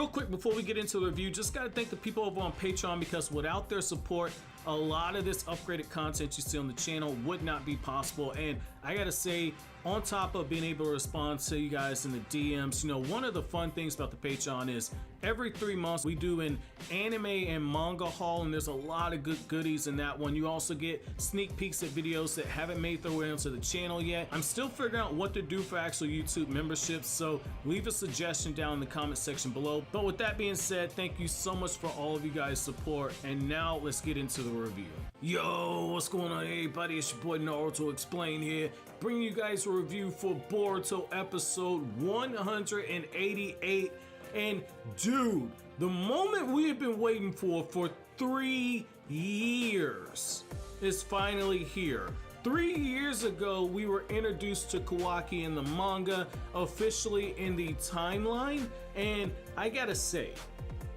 Real quick before we get into the review, just gotta thank the people over on Patreon, because without their support, a lot of this upgraded content you see on the channel would not be possible. And I gotta say, on top of being able to respond to you guys in the DMs, you know, one of the fun things about the Patreon is every 3 months we do an anime and manga haul, and there's a lot of good goodies in that one. You also get sneak peeks at videos that haven't made their way onto the channel yet. I'm still figuring out what to do for actual YouTube memberships, so leave a suggestion down in the comment section below. But with that being said, thank you so much for all of you guys' support, and now let's get into the review. Yo, what's going on everybody? It's your boy Naruto Explain here, bringing you guys a review for Boruto episode 188. And dude, the moment we have been waiting for 3 years is finally here. 3 years ago, we were introduced to Kawaki in the manga, officially in the timeline, and I gotta say,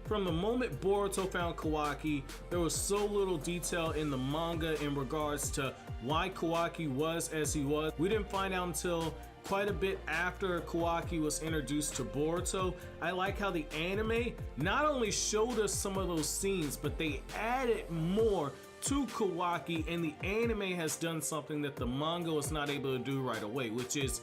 from the moment Boruto found Kawaki, there was so little detail in the manga in regards to why Kawaki was as he was. We didn't find out until quite a bit after Kawaki was introduced to Boruto. I like how the anime not only showed us some of those scenes, but they added more to Kawaki, and the anime has done something that the manga was not able to do right away, which is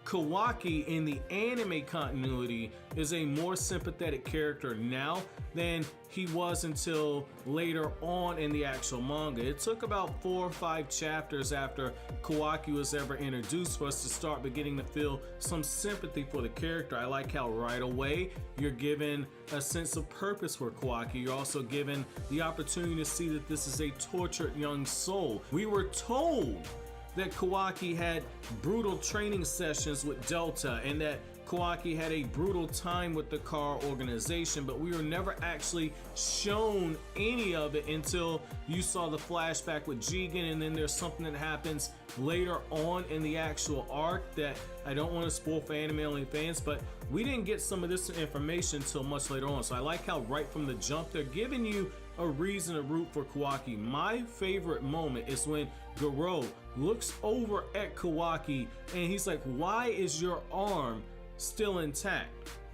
Kawaki in the anime continuity is a more sympathetic character now than he was until later on in the actual manga. It took about 4 or 5 chapters after Kawaki was ever introduced for us to start beginning to feel some sympathy for the character. I like how right away you're given a sense of purpose for Kawaki. You're also given the opportunity to see that this is a tortured young soul. We were told that Kawaki had brutal training sessions with Delta and that Kawaki had a brutal time with the car organization, but we were never actually shown any of it until you saw the flashback with Jigen, and then there's something that happens later on in the actual arc that I don't want to spoil for anime only fans, but we didn't get some of this information until much later on. So I like how right from the jump they're giving you a reason to root for Kawaki. My favorite moment is when Garo looks over at Kawaki and he's like, why is your arm still intact?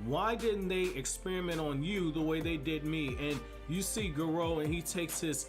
Why didn't they experiment on you the way they did me? And you see Garo and he takes his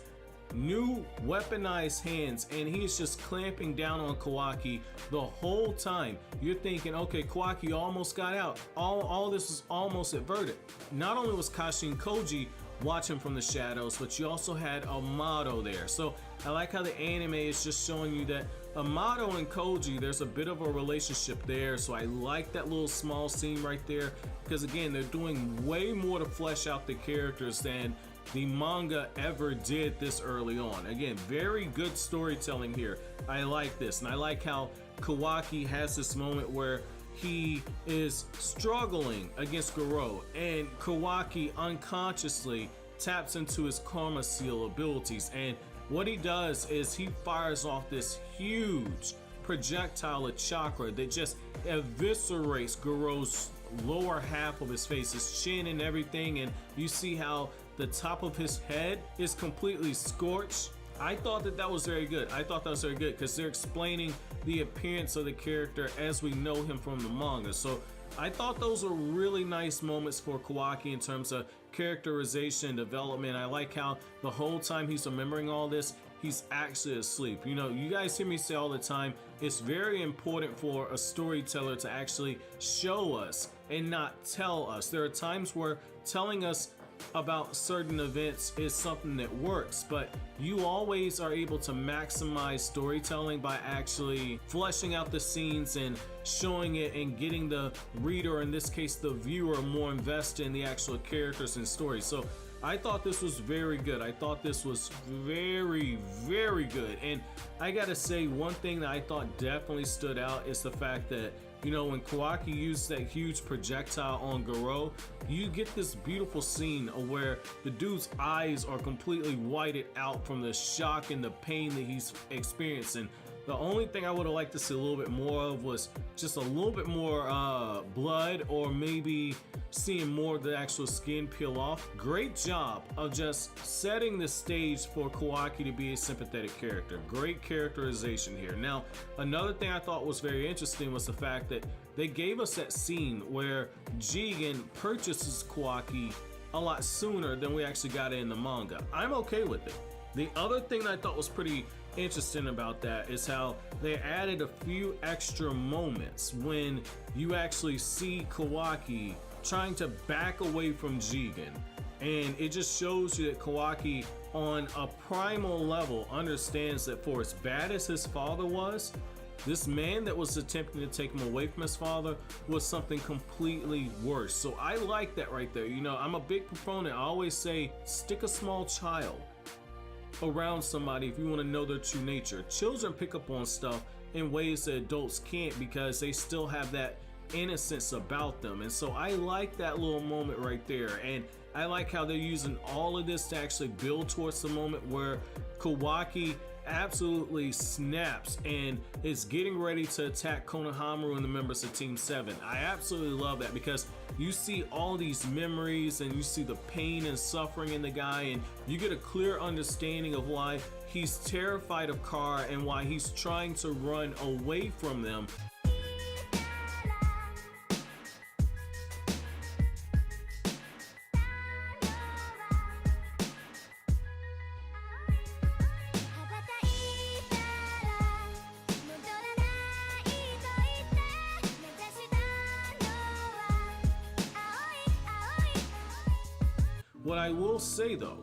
new weaponized hands and he's just clamping down on Kawaki the whole time. You're thinking, okay, Kawaki almost got out. All this was almost averted. Not only was Kashi and Koji watching from the shadows, but you also had Amato there. So I like how the anime is just showing you that Amato and Koji, there's a bit of a relationship there. So I like that little small scene right there, because again, they're doing way more to flesh out the characters than the manga ever did this early on. Again, very good storytelling here. I like this, and I like how Kawaki has this moment where he is struggling against Garo, and Kawaki unconsciously taps into his karma seal abilities, and what he does is he fires off this huge projectile of chakra that just eviscerates Garo's lower half of his face, his chin and everything, and you see how the top of his head is completely scorched. I thought that was very good. I thought that was very good because they're explaining the appearance of the character as we know him from the manga. So I thought those were really nice moments for Kawaki in terms of characterization and development. I like how the whole time he's remembering all this, he's actually asleep. You know, you guys hear me say all the time, it's very important for a storyteller to actually show us and not tell us. There are times where telling us about certain events is something that works, but you always are able to maximize storytelling by actually fleshing out the scenes and showing it and getting the reader, in this case the viewer, more invested in the actual characters and stories. So I thought this was very good. I thought this was very, very good. And I gotta say, one thing that I thought definitely stood out is the fact that, you know, when Kawaki used that huge projectile on Garo, you get this beautiful scene where the dude's eyes are completely whited out from the shock and the pain that he's experiencing. The only thing I would have liked to see a little bit more of was just a little bit more blood, or maybe seeing more of the actual skin peel off. Great job of just setting the stage for Kawaki to be a sympathetic character. Great characterization here. Now, another thing I thought was very interesting was the fact that they gave us that scene where Jigen purchases Kawaki a lot sooner than we actually got it in the manga. I'm okay with it. The other thing that I thought was pretty interesting about that is how they added a few extra moments when you actually see Kawaki trying to back away from Jigen, and it just shows you that Kawaki on a primal level understands that for as bad as his father was, this man that was attempting to take him away from his father was something completely worse. So I like that right there. You know, I'm a big proponent. I always say stick a small child around somebody if you want to know their true nature. Children pick up on stuff in ways that adults can't because they still have that innocence about them. And so I like that little moment right there, and I like how they're using all of this to actually build towards the moment where Kawaki absolutely snaps and is getting ready to attack Konohamaru and the members of Team 7. I absolutely love that because you see all these memories and you see the pain and suffering in the guy, and you get a clear understanding of why he's terrified of Kara and why he's trying to run away from them. What I will say though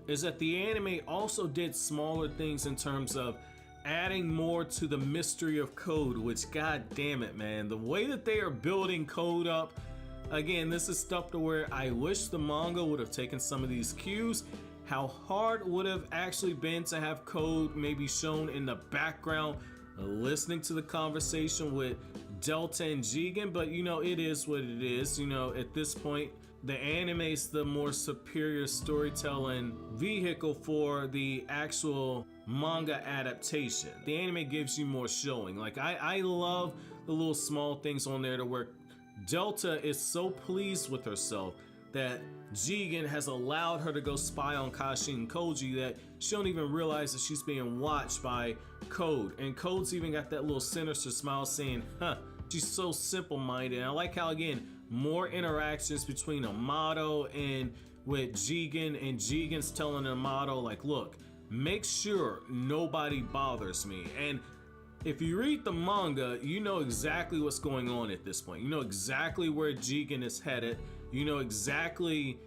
is that the anime also did smaller things in terms of adding more to the mystery of Code, which, god damn it, man, the way that they are building Code up, again, this is stuff to where I wish the manga would have taken some of these cues. How hard it would have actually been to have Code maybe shown in the background, listening to the conversation with Delta and Jigen, but you know, it is what it is. You know, at this point, the anime's the more superior storytelling vehicle for the actual manga adaptation. The anime gives you more showing. Like, I love the little small things on there to where Delta is so pleased with herself that Jigen has allowed her to go spy on Kashi and Koji that she don't even realize that she's being watched by Code. And Code's even got that little sinister smile saying, huh, she's so simple-minded. And I like how, again, more interactions between Amato and with Jigen, and Jigen's telling Amato, like, look, make sure nobody bothers me. And if you read the manga, you know exactly what's going on at this point. You know exactly where Jigen is headed. You know exactly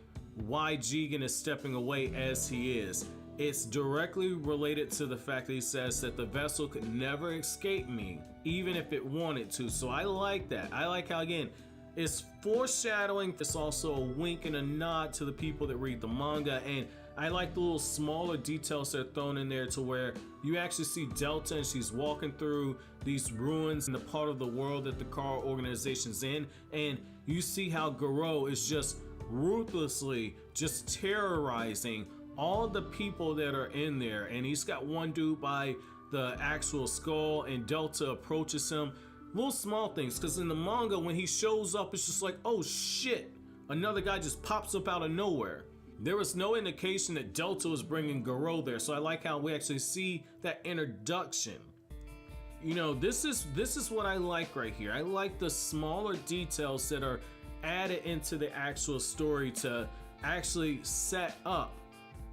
why Jigen is stepping away as he is. It's directly related to the fact that he says that the vessel could never escape me, even if it wanted to. So I like that. I like how, again, it's foreshadowing. It's also a wink and a nod to the people that read the manga. And I like the little smaller details that are thrown in there to where you actually see Delta and she's walking through these ruins in the part of the world that the Kara organization's in. And you see how Garo is just ruthlessly just terrorizing all the people that are in there. And he's got one dude by the actual skull, and Delta approaches him. Little small things, because in the manga, when he shows up, it's just like, oh shit, another guy just pops up out of nowhere. There was no indication that Delta was bringing Garo there, so I like how we actually see that introduction. You know, this is what I like right here. I like the smaller details that are added into the actual story to actually set up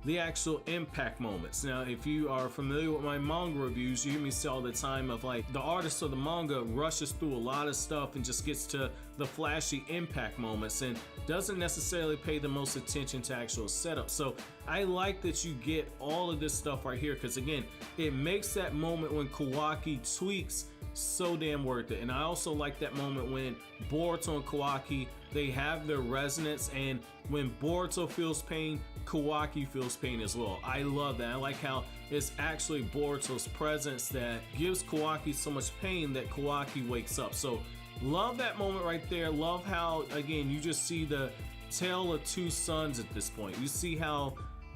the actual impact moments. Now, if you are familiar with my manga reviews, you hear me say all the time of like the artist of the manga rushes through a lot of stuff and just gets to the flashy impact moments and doesn't necessarily pay the most attention to actual setup. So I like that you get all of this stuff right here, because again, it makes that moment when Kawaki tweaks so damn worth it. And I also like that moment when Boruto and Kawaki, they have their resonance, and when Boruto feels pain, Kawaki feels pain as well. I love that. I like how it's actually Boruto's presence that gives Kawaki so much pain that Kawaki wakes up. So love that moment right there. Love how, again, you just see the tale of two sons at this point. You see how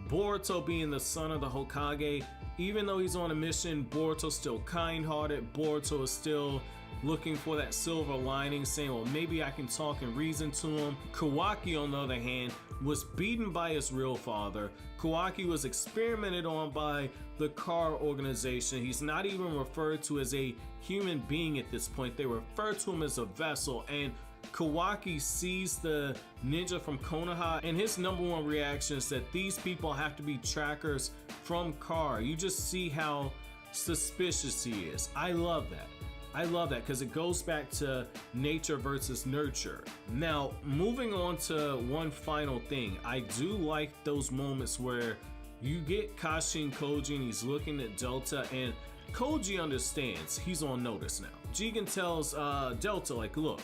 Boruto, being the son of the Hokage, even though he's on a mission, Boruto's still kind-hearted. Boruto is still looking for that silver lining, saying, well, maybe I can talk and reason to him. Kawaki, on the other hand, was beaten by his real father. Kawaki was experimented on by the Car organization. He's not even referred to as a human being at this point. They refer to him as a vessel, and Kawaki sees the ninja from Konoha, and his number one reaction is that these people have to be trackers from Car. You just see how suspicious he is. I love that. I love that because it goes back to nature versus nurture. Now, moving on to one final thing, I do like those moments where you get Kashi and Koji and he's looking at Delta, and Koji understands he's on notice now. Jigen tells Delta, like, look,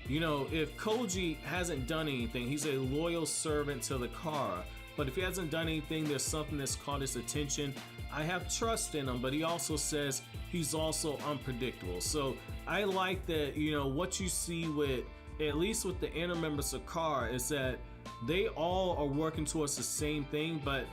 you know, if Koji hasn't done anything, he's a loyal servant to the Car, but if he hasn't done anything, there's something that's caught his attention. I have trust in him, but he also says he's also unpredictable. So I like that, you know, what you see with, at least with the inner members of Car, is that they all are working towards the same thing, but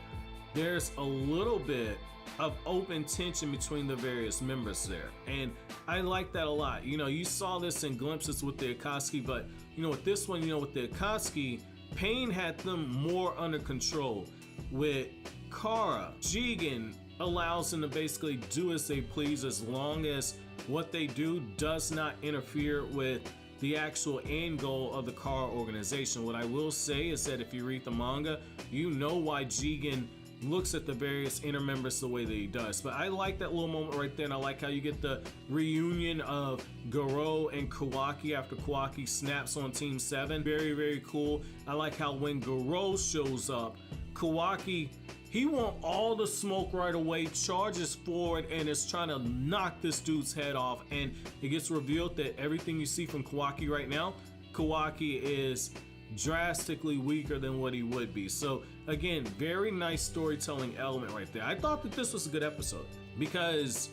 there's a little bit of open tension between the various members there. And I like that a lot. You know, you saw this in glimpses with the Akatsuki, but you know, with this one, you know, with the Akatsuki, Pain had them more under control. With Kara, Jigen allows them to basically do as they please as long as what they do does not interfere with the actual end goal of the Car organization. What I will say is that if you read the manga, you know why Jigen looks at the various inner members the way that he does. But I like that little moment right there, and I like how you get the reunion of Garo and Kawaki after Kawaki snaps on Team 7. Very, very cool. I like how when Garo shows up, Kawaki, he wants all the smoke right away, charges forward, and is trying to knock this dude's head off. And it gets revealed that everything you see from Kawaki right now, Kawaki is drastically weaker than what he would be. So again, very nice storytelling element right there. I thought that this was a good episode, because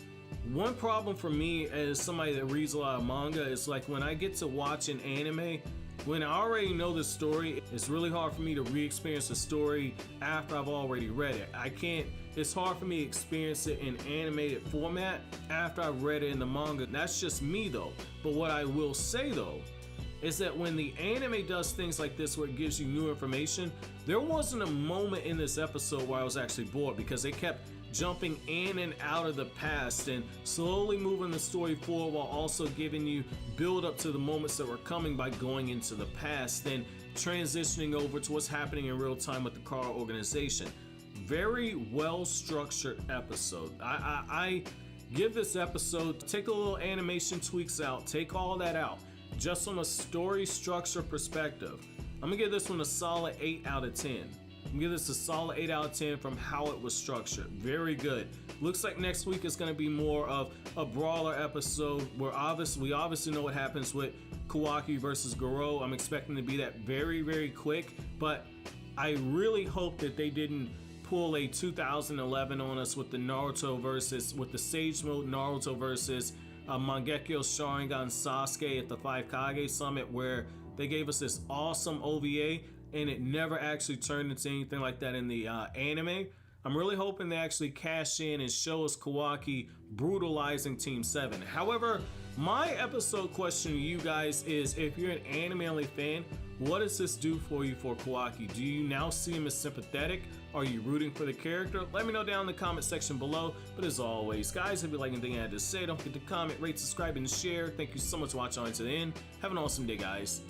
one problem for me as somebody that reads a lot of manga is like when I get to watch an anime, when I already know the story, it's really hard for me to re-experience the story after I've already read it. It's hard for me to experience it in animated format after I've read it in the manga. That's just me though. But what I will say though, is that when the anime does things like this where it gives you new information, there wasn't a moment in this episode where I was actually bored, because they kept jumping in and out of the past and slowly moving the story forward while also giving you build up to the moments that were coming by going into the past, then transitioning over to what's happening in real time with the Car organization. Very well structured episode. I give this episode, take a little animation tweaks out, take all that out. Just from a story structure perspective, I'm gonna give this one a solid 8 out of 10. I'm gonna give this a solid 8 out of 10 from how it was structured. Very good. Looks like next week is gonna be more of a brawler episode where we obviously know what happens with Kawaki versus Garo. I'm expecting to be that very, very quick, but I really hope that they didn't pull a 2011 on us with the Sage Mode Naruto versus Mangekyo Sharingan Sasuke at the 5 Kage Summit, where they gave us this awesome OVA and it never actually turned into anything like that in the anime. I'm really hoping they actually cash in and show us Kawaki brutalizing Team 7. However, my episode question to you guys is, if you're an anime only fan, what does this do for you for Kawaki? Do you now see him as sympathetic? Are you rooting for the character? Let me know down in the comment section below. But as always, guys, if you like anything I had to say, don't forget to comment, rate, subscribe, and share. Thank you so much for watching on to the end. Have an awesome day, guys.